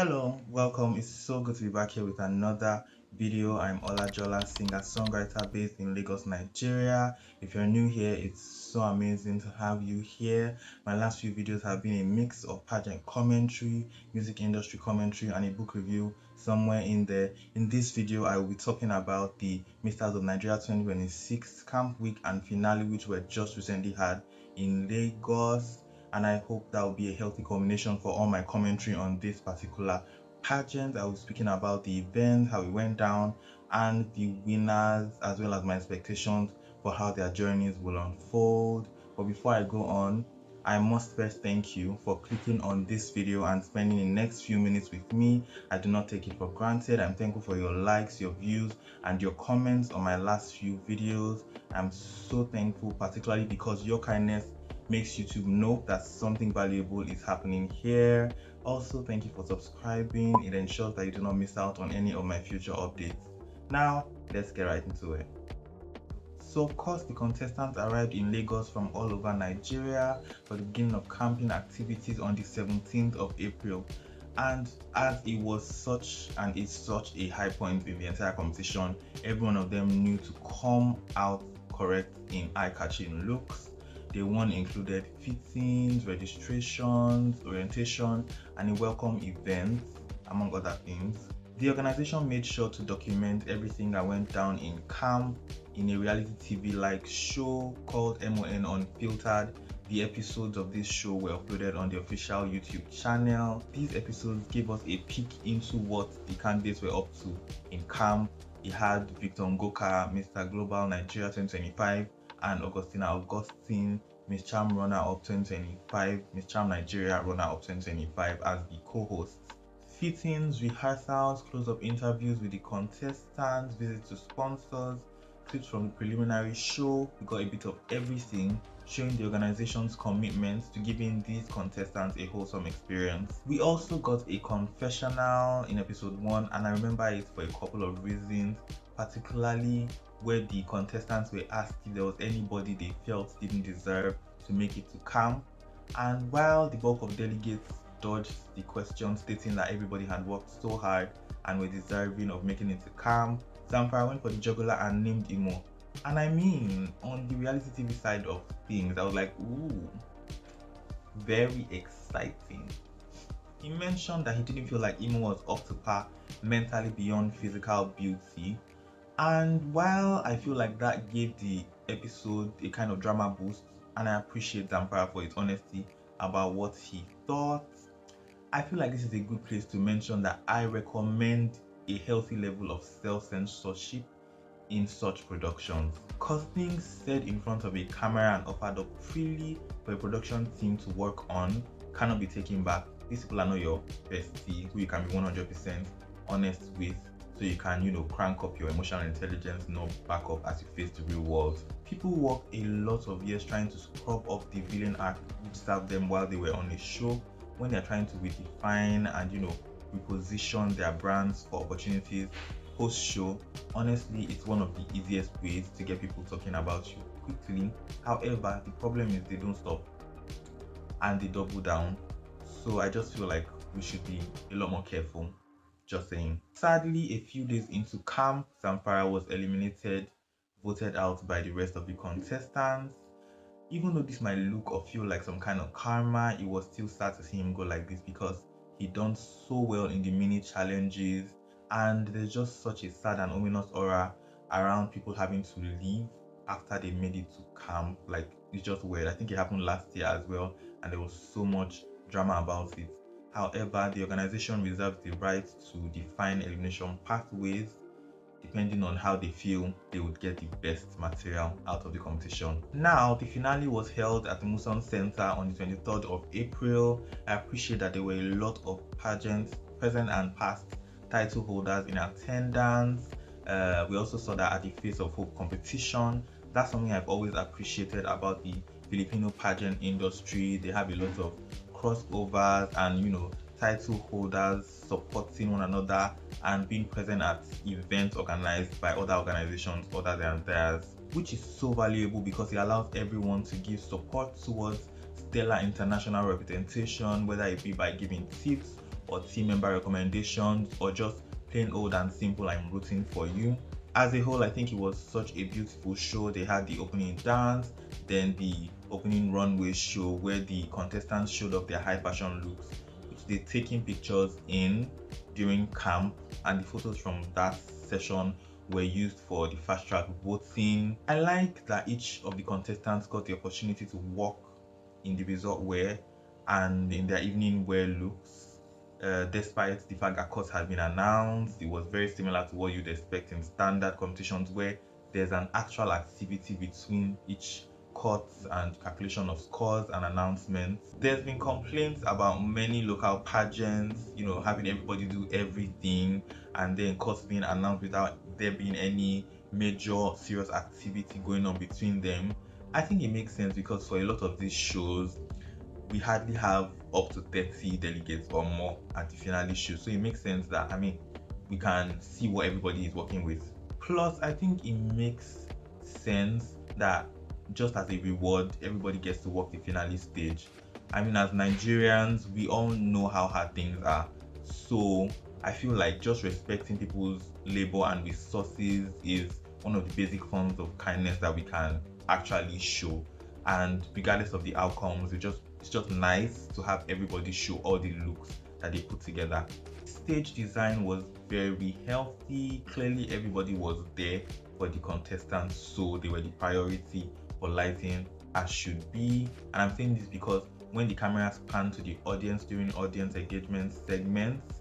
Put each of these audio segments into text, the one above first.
Hello, welcome. It's so good to be back here with another video. I'm Ola Jola, singer-songwriter based in Lagos, Nigeria. If you're new here, it's so amazing to have you here. My last few videos have been a mix of pageant commentary, music industry commentary, and a book review somewhere in there. In this video, I will be talking about the Masters of Nigeria 2026 Camp Week and Finale, which were just recently had in Lagos, and I hope that will be a healthy combination for all my commentary on this particular pageant. I was speaking about the event, how it went down, and the winners, as well as my expectations for how their journeys will unfold. But before I go on, I must first thank you for clicking on this video and spending the next few minutes with me. I do not take it for granted. I'm thankful for your likes, your views, and your comments on my last few videos. I'm so thankful, particularly because your kindness makes YouTube know that something valuable is happening here. Also, thank you for subscribing. It ensures that you do not miss out on any of my future updates. Now, let's get right into it. So, of course, the contestants arrived in Lagos from all over Nigeria for the beginning of camping activities on the 17th of April. And as it was such a high point in the entire competition, every one of them knew to come out correct in eye-catching looks. The one included fittings, registrations, orientation, and a welcome event, among other things. The organization made sure to document everything that went down in camp in a reality TV-like show called MON Unfiltered. The episodes of this show were uploaded on the official YouTube channel. These episodes gave us a peek into what the candidates were up to in camp. It had Victor Ngoka, Mr. Global Nigeria 2025, and Augustine, Miss Charm Runner-Up 2025, Miss Charm Nigeria Runner-Up 2025 as the co-hosts. Fittings, rehearsals, close-up interviews with the contestants, visits to sponsors, clips from the preliminary show. We got a bit of everything, showing the organization's commitment to giving these contestants a wholesome experience. We also got a confessional in episode 1, and I remember it for a couple of reasons, particularly where the contestants were asked if there was anybody they felt didn't deserve to make it to camp. And while the bulk of delegates dodged the question, stating that everybody had worked so hard and were deserving of making it to camp, Zamfara went for the jugular and named Imo. And I mean, on the reality TV side of things, I was like, ooh, very exciting. He mentioned that he didn't feel like Imo was up to par mentally beyond physical beauty. And while I feel like that gave the episode a kind of drama boost, and I appreciate Zamfara for his honesty about what he thought, I feel like this is a good place to mention that I recommend a healthy level of self-censorship in such productions. Because things said in front of a camera and offered up freely for a production team to work on cannot be taken back. These people are not your bestie who you can be 100% honest with, so you can, crank up your emotional intelligence, back up as you face the real world. People worked a lot of years trying to scrub up the villain arc which served them while they were on a show, when they're trying to redefine and reposition their brands for opportunities post-show. Honestly, it's one of the easiest ways to get people talking about you quickly. However, the problem is they don't stop and they double down. So I just feel like we should be a lot more careful. Just saying. Sadly, a few days into camp, Zamfara was eliminated, voted out by the rest of the contestants. Even though this might look or feel like some kind of karma, it was still sad to see him go like this because he done so well in the mini challenges, and there's just such a sad and ominous aura around people having to leave after they made it to camp. Like, it's just weird. I think it happened last year as well, and there was so much drama about it. However, the organization reserves the right to define elimination pathways depending on how they feel they would get the best material out of the competition. Now, the finale was held at the Muson Center on the 23rd of April. I appreciate that there were a lot of pageants, present and past title holders in attendance. We also saw that at the Face of Hope competition. That's something I've always appreciated about the Filipino pageant industry. They have a lot of crossovers and title holders supporting one another and being present at events organized by other organizations other than theirs, which is so valuable because it allows everyone to give support towards stellar international representation, whether it be by giving tips or team member recommendations, or just plain old and simple I'm rooting for you. As a whole, I think it was such a beautiful show. They had the opening dance, then the opening runway show where the contestants showed off their high fashion looks, which they taking pictures in during camp, and the photos from that session were used for the fast track voting. I like that each of the contestants got the opportunity to walk in the resort wear and in their evening wear looks. Despite the fact that cuts had been announced, it was very similar to what you'd expect in standard competitions where there's an actual activity between each cuts and calculation of scores and announcements. There's been complaints about many local pageants, having everybody do everything and then cuts being announced without there being any major serious activity going on between them. I think it makes sense because for a lot of these shows, we hardly have up to 30 delegates or more at the finale show. So it makes sense that, we can see what everybody is working with. Plus, I think it makes sense that just as a reward, everybody gets to walk the finale stage. As Nigerians, we all know how hard things are. So I feel like just respecting people's labor and resources is one of the basic forms of kindness that we can actually show. And regardless of the outcomes, it's just nice to have everybody show all the looks that they put together. Stage design was very healthy. Clearly everybody was there for the contestants, so they were the priority for lighting, as should be. And I'm saying this because when the cameras pan to the audience during audience engagement segments,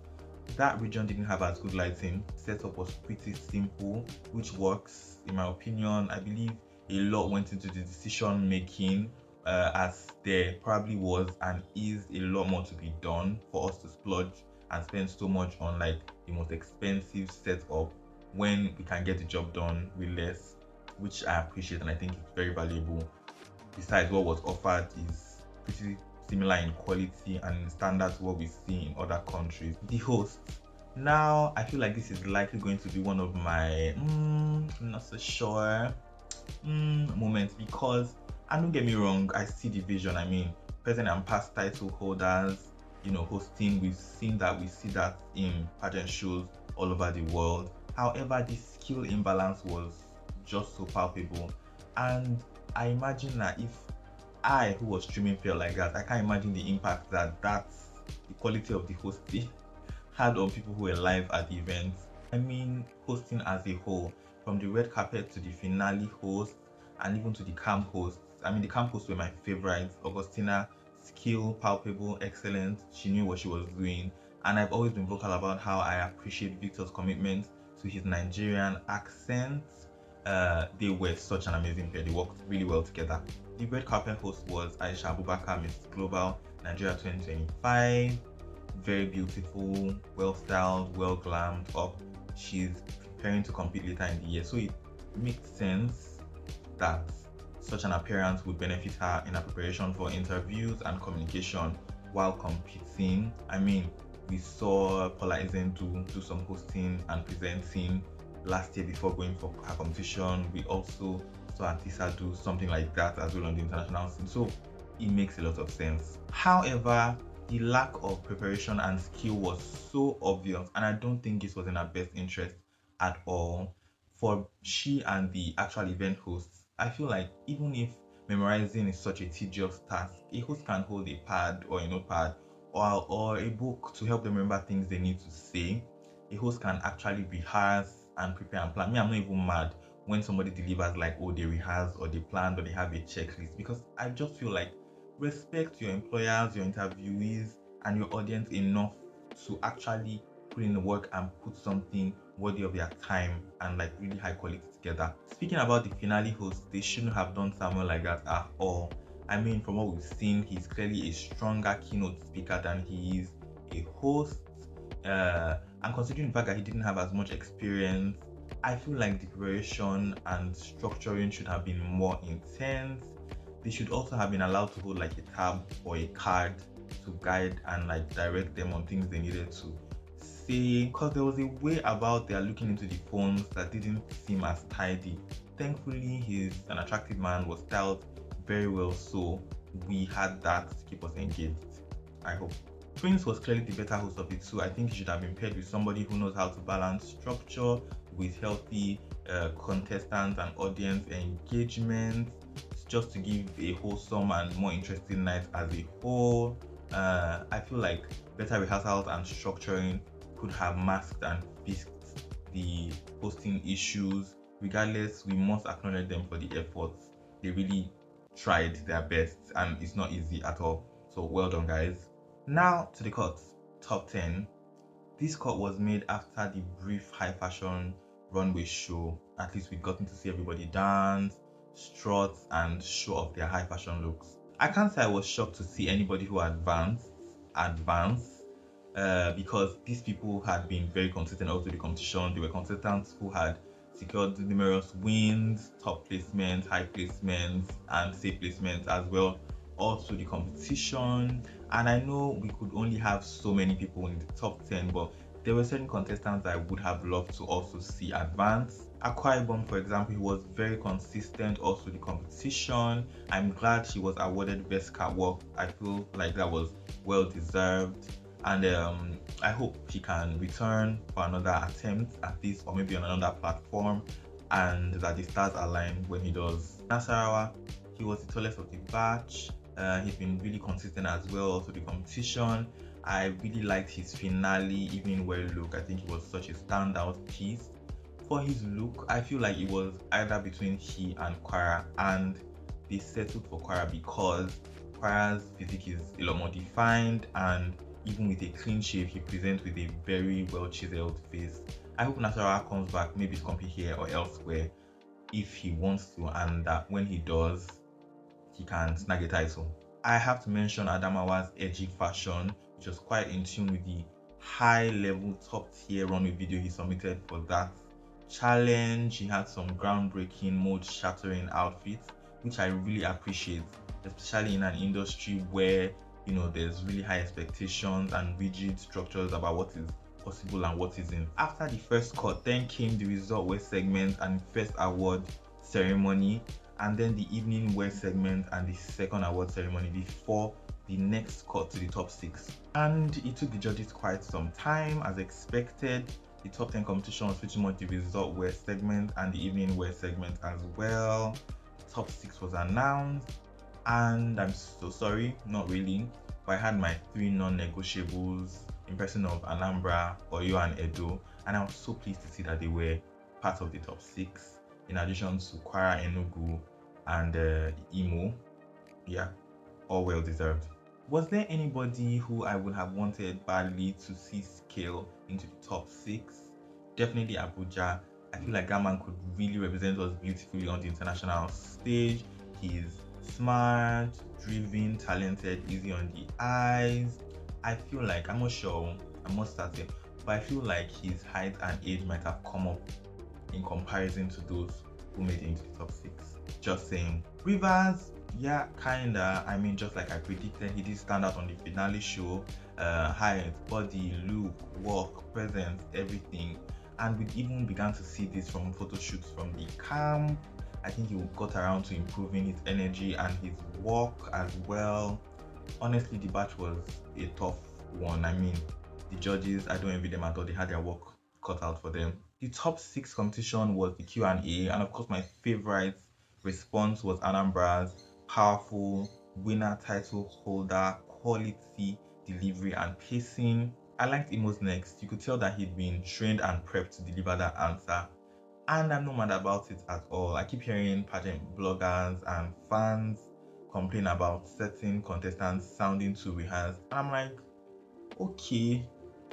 that region didn't have as good lighting. Setup was pretty simple, which works in my opinion. I believe a lot went into the decision making, as there probably was and is a lot more to be done for us to splurge and spend so much on like the most expensive setup when we can get the job done with less, which I appreciate and I think it's very valuable. Besides, what was offered is pretty similar in quality and in standards to what we see in other countries. The hosts. Now, I feel like this is likely going to be one of my not so sure moments, because, and don't get me wrong, I see the vision. Present and past title holders, hosting, we see that in pageant shows all over the world. However, the skill imbalance was just so palpable, and I imagine that if I, who was streaming, felt like that, I can't imagine the impact that the quality of the hosting had on people who were live at the event. Hosting as a whole, from the red carpet to the finale host and even to the camp hosts. The camp hosts were my favorites. Augustina, skill, palpable, excellent. She knew what she was doing. And I've always been vocal about how I appreciate Victor's commitment to his Nigerian accent. They were such an amazing pair. They worked really well together. The red carpet host was Aisha Abubakar, Miss Global Nigeria 2025. Very beautiful, well styled, well glammed up. She's preparing to compete later in the year, so it makes sense that such an appearance would benefit her in her preparation for interviews and communication while competing. We saw Paula Ezendu do some hosting and presenting last year before going for her competition. We also saw Antissa do something like that as well on the international scene, so it makes a lot of sense. However, the lack of preparation and skill was so obvious, and I don't think this was in her best interest at all. For she and the actual event hosts, I feel like even if memorizing is such a tedious task, a host can hold a pad or a notepad or a book to help them remember things they need to say. A host can actually rehearse and prepare and plan. I'm not even mad when somebody delivers like, oh, they rehearsed or they planned or they have a checklist, because I just feel like respect your employers, your interviewees, and your audience enough to actually put in the work and put something worthy of their time and like really high quality together. Speaking about the finale host, they shouldn't have done someone like that at all. From what we've seen, he's clearly a stronger keynote speaker than he is a host. And considering the fact that he didn't have as much experience, I feel like the preparation and structuring should have been more intense. They should also have been allowed to hold like a tab or a card to guide and like direct them on things they needed to say, because there was a way about their looking into the phones that didn't seem as tidy. Thankfully, he's an attractive man, was styled very well, so we had that to keep us engaged, I hope. Prince was clearly the better host of the two. I think he should have been paired with somebody who knows how to balance structure with healthy contestants and audience engagement, just to give a wholesome and more interesting night as a whole. I feel like better rehearsals and structuring could have masked and fixed the hosting issues. Regardless, we must acknowledge them for the efforts. They really tried their best, and it's not easy at all. So well done, guys. Now to the cuts. Top 10. This cut was made after the brief high fashion runway show. At least we'd gotten to see everybody dance, strut, and show off their high fashion looks. I can't say I was shocked to see anybody who advanced, because these people had been very consistent also the competition. They were contestants who had secured numerous wins, top placements, high placements, and safe placements as well. Also the competition, and I know we could only have so many people in the top 10, but there were certain contestants I would have loved to also see advance. Akwa Ibom, for example, he was very consistent also the competition. I'm glad he was awarded best catwalk. I feel like that was well deserved, and I hope he can return for another attempt at this, or maybe on another platform, and that the stars align when he does. Nasarawa, he was the tallest of the batch. He's been really consistent as well, also the competition. I really liked his finale, even wear look. I think it was such a standout piece. For his look, I feel like it was either between he and Kwara, and they settled for Kwara because Kwara's physique is a lot more defined, and even with a clean shave, he presents with a very well chiseled face. I hope Nasarawa comes back, maybe to compete here or elsewhere if he wants to, and that when he does, he can snag a title. I have to mention Adamawa's edgy fashion, which was quite in tune with the high level top tier runway video he submitted for that challenge. He had some groundbreaking, mood shattering outfits, which I really appreciate, especially in an industry where there's really high expectations and rigid structures about what is possible and what isn't. After the first cut, then came the result wear segment and first award ceremony, and then the evening wear segment and the second award ceremony before the next cut to the top 6. And it took the judges quite some time. As expected, the top 10 competition was pretty much the result wear segment and the evening wear segment as well. Top 6 was announced, and I'm so sorry, not really, but I had my 3 non-negotiables in person of Anambra, Oyo, and Edo, and I was so pleased to see that they were part of the top 6. In addition to Kwara, Enugu, and Imo. Yeah, all well deserved. Was there anybody who I would have wanted badly to see scale into the top 6? Definitely Abuja. I feel like that man could really represent us beautifully on the international stage. He's smart, driven, talented, easy on the eyes. I feel like, I'm not sure, I must start it, but I feel like his height and age might have come up in comparison to those who made it into the top 6. Just saying. Rivers, yeah, kinda. I mean, just like I predicted, he did stand out on the finale show. Height, body, look, walk, presence, everything. And we even began to see this from photo shoots from the camp. I think he got around to improving his energy and his walk as well. Honestly, the batch was a tough one. I mean, the judges, I don't envy them at all. They had their work cut out for them. The top 6 competition was the Q&A, and of course my favorite response was Anambra's powerful winner title holder, quality, delivery, and pacing. I liked Imo's next. You could tell that he'd been trained and prepped to deliver that answer, and I'm not mad about it at all. I keep hearing pageant bloggers and fans complain about certain contestants sounding too rehearsed, and I'm like, okay,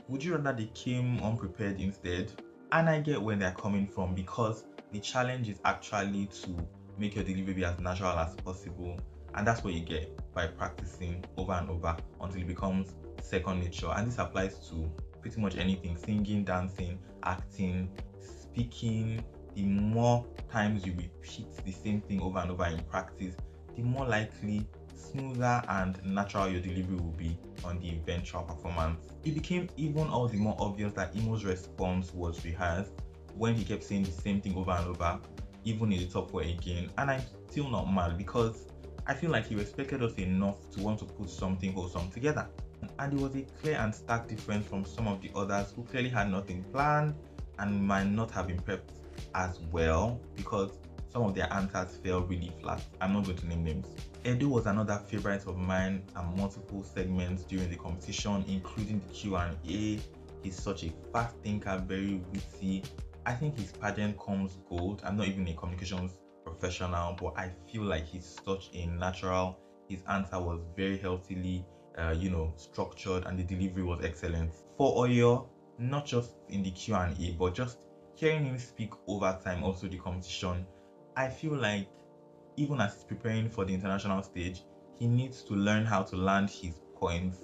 would you rather they came unprepared instead? And I get where they're coming from, because the challenge is actually to make your delivery be as natural as possible, and that's what you get by practicing over and over until it becomes second nature. And this applies to pretty much anything: singing, dancing, acting, speaking. The more times you repeat the same thing over and over in practice, the more likely, smoother, and natural your delivery will be on the eventual performance. It became even all the more obvious that Imo's response was rehearsed when he kept saying the same thing over and over, even in the top 4 again. And I'm still not mad, because I feel like he respected us enough to want to put something wholesome together. And it was a clear and stark difference from some of the others who clearly had nothing planned and might not have been prepped as well, because some of their answers fell really flat. I'm not going to name names. Edo was another favorite of mine and multiple segments during the competition, including the Q&A. He's such a fast thinker, very witty. I think his pageant comes gold. I'm not even a communications professional, but I feel like he's such a natural. His answer was very healthily, structured, and the delivery was excellent. For Oyo, not just in the Q&A, but just hearing him speak over time, also the competition, I feel like even as he's preparing for the international stage, he needs to learn how to land his points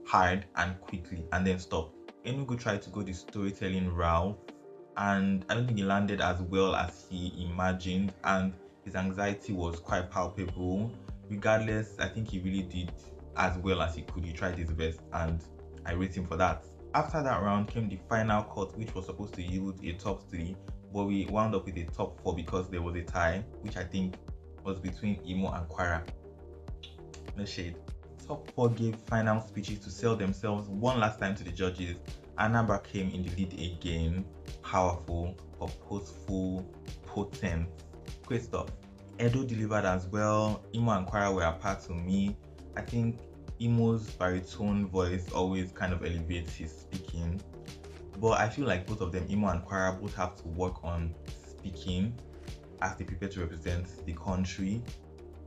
hard and quickly and then stop. Enugu tried to go the storytelling route, and I don't think he landed as well as he imagined, and his anxiety was quite palpable. Regardless, I think he really did as well as he could. He tried his best, and I rate him for that. After that round came the final cut, which was supposed to yield a top 3, but we wound up with a top 4 because there was a tie, which I think was between Imo and Kwara. No shade. Top 4 gave final speeches to sell themselves one last time to the judges. Anambra came in the lead again. Powerful, purposeful, potent. Great stuff. Edo delivered as well. Imo and Kwara were apart to me. I think Imo's baritone voice always kind of elevates his speaking. But I feel like both of them, Imo and Kwara, both have to work on speaking as they prepare to represent the country.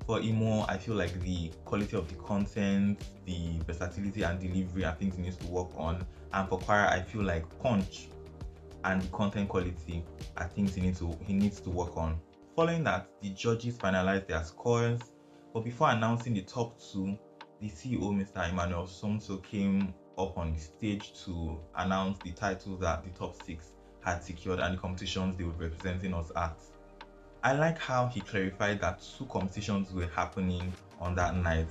For Imo, I feel like the quality of the content, the versatility and delivery are things he needs to work on. And for Kwara, I feel like punch and the content quality are things he needs to work on. Following that, the judges finalized their scores. But before announcing the top 2, the CEO, Mr. Emmanuel Somso, came up on the stage to announce the titles that the top 6 had secured and the competitions they would be representing us at. I like how he clarified that 2 competitions were happening on that night.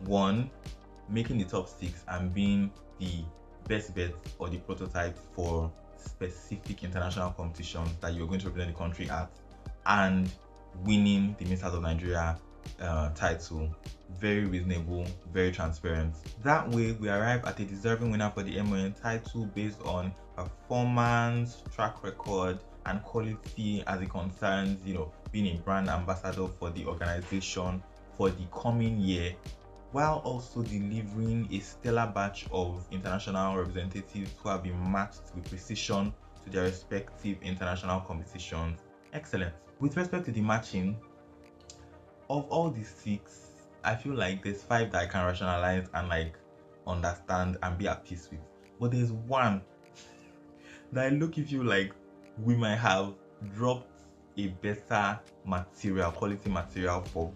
One, making the top 6 and being the best bet or the prototype for specific international competitions that you're going to represent the country at, and winning the Miss House of Nigeria title. Very reasonable, very transparent. That way, we arrive at a deserving winner for the MON title based on performance, track record, and quality as it concerns, being a brand ambassador for the organization for the coming year, while also delivering a stellar batch of international representatives who have been matched with precision to their respective international competitions. Excellent. With respect to the matching, of all the 6, I feel like there's 5 that I can rationalize and understand and be at peace with. But there's one that I look if you we might have dropped a better material, quality material for,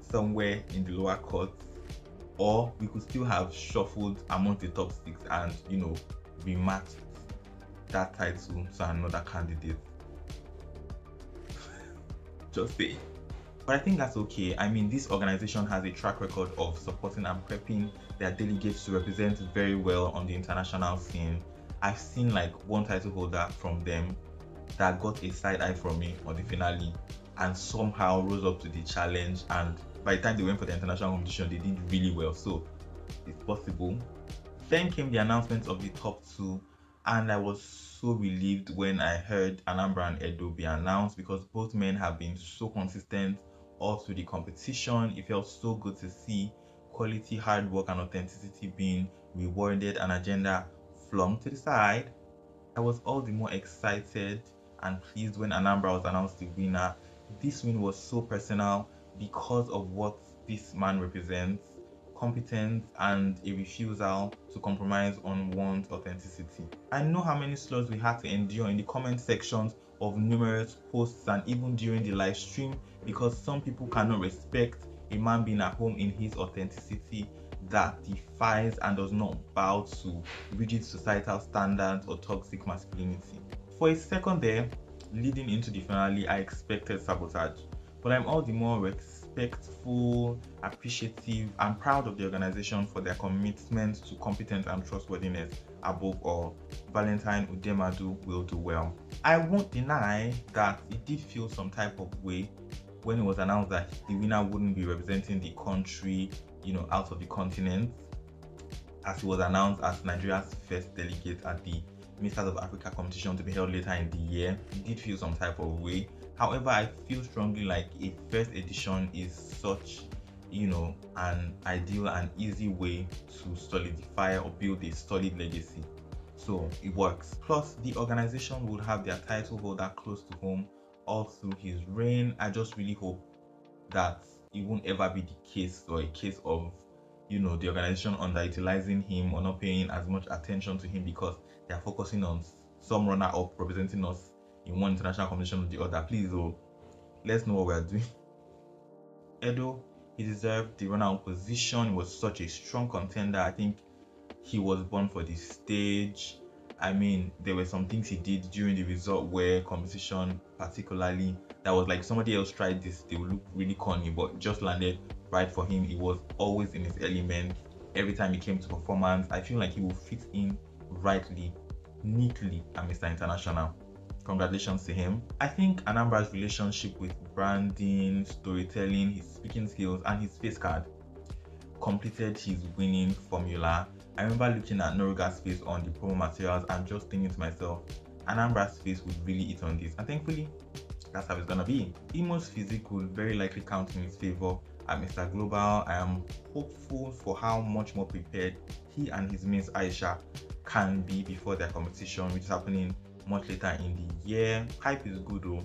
somewhere in the lower courts, or we could still have shuffled among the top 6 and rematched that title to another candidate. Just say. But I think that's okay. I mean, this organization has a track record of supporting and prepping their delegates to represent very well on the international scene. I've seen one title holder from them that got a side eye from me on the finale and somehow rose up to the challenge, and by the time they went for the international competition, they did really well. So it's possible. Then came the announcement of the top 2, and I was so relieved when I heard Anambra and Edo be announced, because both men have been so consistent all through the competition. It felt so good to see quality, hard work, and authenticity being rewarded, and agenda flung to the side. I was all the more excited and pleased when Anambra was announced the winner. This win was so personal because of what this man represents: competence and a refusal to compromise on one's authenticity. I know how many slurs we had to endure in the comment sections of numerous posts and even during the live stream, because some people cannot respect a man being at home in his authenticity that defies and does not bow to rigid societal standards or toxic masculinity. For a second there, leading into the finale, I expected sabotage, but I'm all the more respectful, appreciative, and proud of the organization for their commitment to competence and trustworthiness. Above all, Valentine Udemadu will do well. I won't deny that it did feel some type of way when it was announced that the winner wouldn't be representing the country, out of the continent. as he was announced as Nigeria's first delegate at the Masters of Africa competition to be held later in the year. He did feel some type of way. However, I feel strongly like a first edition is such, an ideal and easy way to solidify or build a solid legacy. So it works. Plus, the organization would have their title holder close to home all through his reign. I just really hope that it won't ever be the case, or a case of the organization underutilizing him or not paying as much attention to him because they are focusing on some runner up representing us in one international competition or the other. Please, let's know what we are doing. Edo, he deserved the runner-up position. He was such a strong contender. I think he was born for the stage. I mean, there were some things he did during the result where competition, particularly, that was like somebody else tried this, they would look really corny, but just landed right for him. He was always in his element. Every time he came to performance, I feel like he will fit in rightly, neatly at Mr. International. Congratulations to him. I think Anambra's relationship with branding, storytelling, his speaking skills, and his face card completed his winning formula. I remember looking at Noruga's face on the promo materials and just thinking to myself, Anambra's face would really eat on this. And thankfully, that's how it's gonna be. Imo's physique will very likely count in his favor at Mr. Global. I am hopeful for how much more prepared he and his Miss Aisha can be before their competition, which is happening much later in the year. Hype is good though,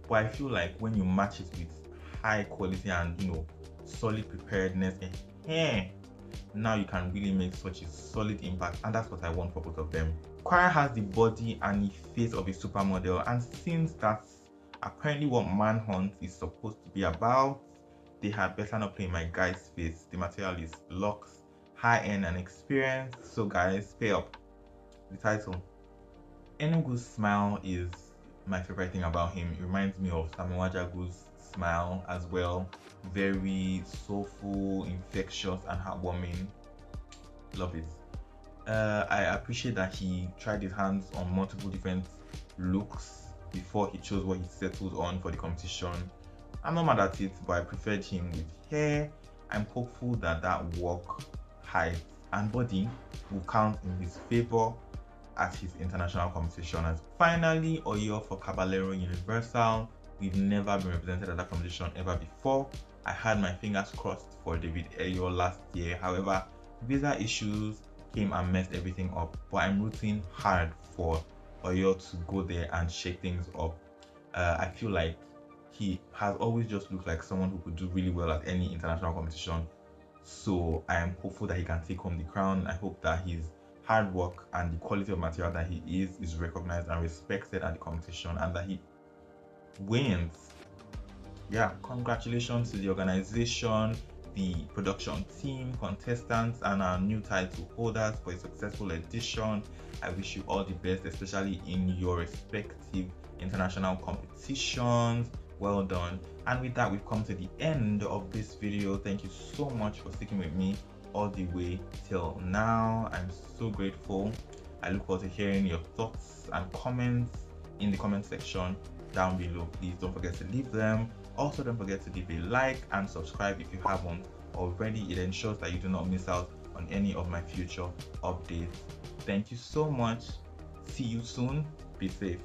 but I feel like when you match it with high quality and solid preparedness, now you can really make such a solid impact, and that's what I want for both of them. Choir has the body and the face of a supermodel, and since that's apparently what Manhunt is supposed to be about, they had better not play my guy's face. The material is looks, high-end and experience, so guys, pay up. The title. Enugu's smile is my favorite thing about him. It reminds me of Samiwajagu's smile as well. Very soulful, infectious, and heartwarming. Love it. I appreciate that he tried his hands on multiple different looks before he chose what he settled on for the competition. I'm not mad at it, but I preferred him with hair. I'm hopeful that work, height, and body will count in his favor at his international competition. And finally, Oyo for Caballero Universal. We've never been represented at that competition ever before. I had my fingers crossed for David Eyo last year. However, visa issues came and messed everything up. But I'm rooting hard for Oyo to go there and shake things up. I feel like he has always just looked like someone who could do really well at any international competition. So I am hopeful that he can take home the crown. I hope that his hard work and the quality of material that he is recognized and respected at the competition, and that he wins. Yeah, congratulations to the organization, the production team, contestants, and our new title holders for a successful edition. I wish you all the best, especially in your respective international competitions. Well done. And with that, we've come to the end of this video. Thank you so much for sticking with me all the way till now. I'm so grateful. I look forward to hearing your thoughts and comments in the comment section down below. Please don't forget to leave them. Also, don't forget to leave a like and subscribe if you haven't already. It ensures that you do not miss out on any of my future updates. Thank you so much. See you soon. Be safe.